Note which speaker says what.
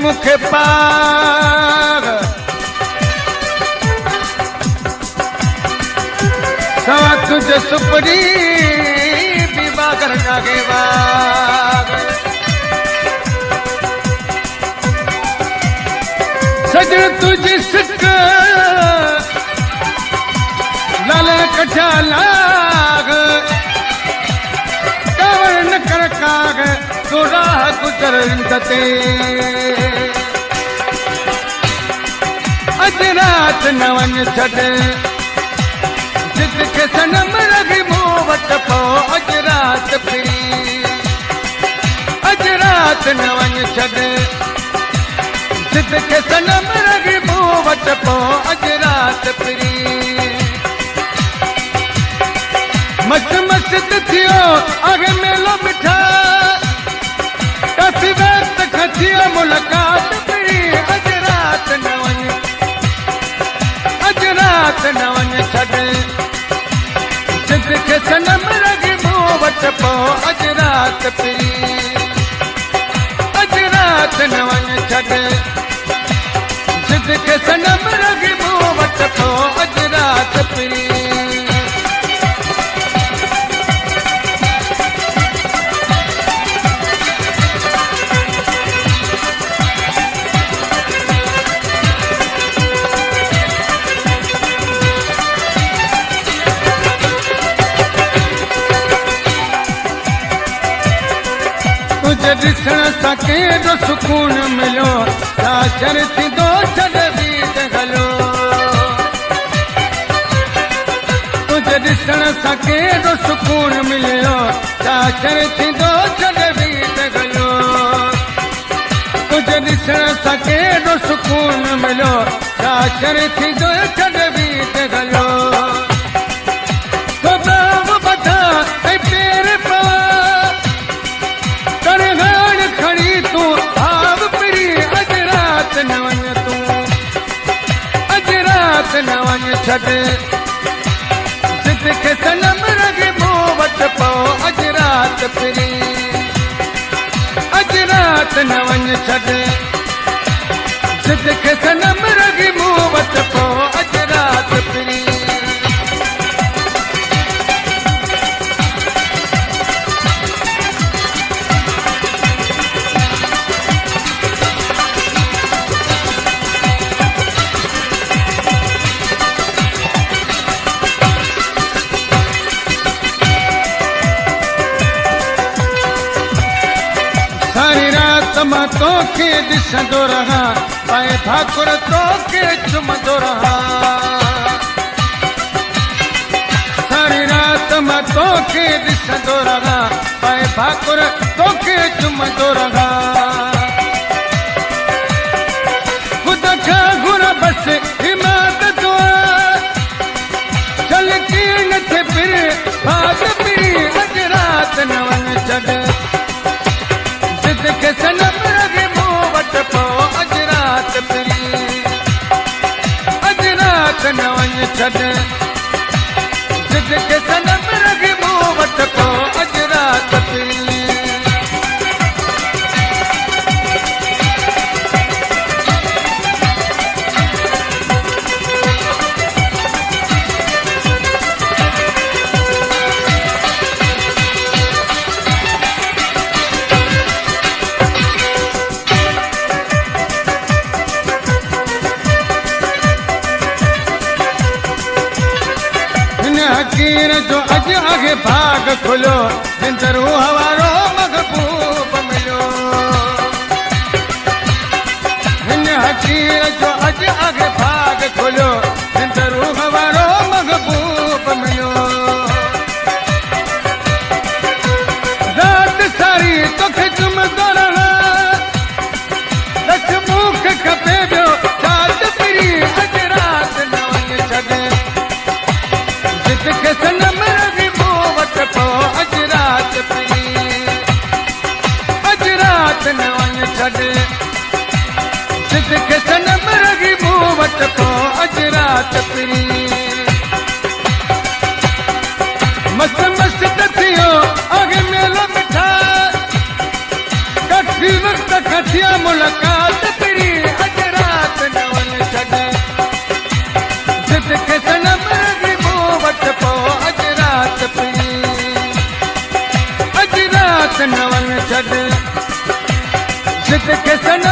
Speaker 1: मुखे पाग सवा तुझे सुपरी बागर जागे बाग सजन तुझे सिक लाल कठा लाग कावड़ न कर काग तो राह गुजर इंदते अज रात न वञ छॾ जिद के सनम लगी मूं वट पो अज रात फिरी अज रात न वञ छॾ जिद के सनम लगी मूं वट पो अज रात फिरी मस्त मस्त थियो आगे मेलो मिठा काफी वक्त खथियो मुलाकात फिरी अज रात न वञ अज रात न वञ छॾ जिद के सनम लगी मूं वट पो अज रात फिरी अज रात न वञ छॾ जिद के सनम लगी मूं वट पो अज रात फिरी तुझे ॾिसण सां केॾो सुकून मिलियो छा शर थींदो छॾ बीत हलो तुझे ॾिसण सां केॾो सुकून मिलियो छा शर थींदो छॾ बीत हलो तुझे ॾिसण सां केॾो सुकून मिलियो छा शर थींदो छॾ बीत हलो न वञ छॾ जिद के सनम लगी मूं वट पो अज रात फिरी अज रात न वञ छॾ जिद के सनम लगी मूं वट पो अज रात फिरी मां तोखे ॾिसंदो रहा पाए भाकुर तोखे चुमंदो रहा सारी रात मां तोखे ॾिसंदो रहा पाए भाकुर तोखे चुमंदो रहा ख़ुदा खां घुर बस हिमात दुआ चल कीन थे फिर भाग फिरी अज रात न वञ छॾ जिद के सनम लगी मूं वट पो अज रात फिरी अज रात न वञ छॾ जिद के सनम लगी मूं वट पो अज रात फिरी हकीर जो भाग खुलियो जिंदरू हवारो महबूब मिलियो हिन हकीर जो अज आगे भाग खुलियो जिंदरू हवारो महबूब मिलियो रात सारी तोखे तुम दौड़ना दस मुख खपे पियो चांद पिरी अज रात न वञ छॾे जित खे सनम रगी मूं वटि पोइ अज रात पिरी अज रात न वञ छॾे जित खे सनम रगी मूं वटि पोइ अज रात पिरी मस्त मस्त थियो आगे मेलो मिठा कठी वक्त कठिया मुलाकात पिरी अज रात न वञ छॾे जित खे सनम रगी मूं वटि पोइ अज रात पिरी अज रात न वञ छॾे जित खे सनम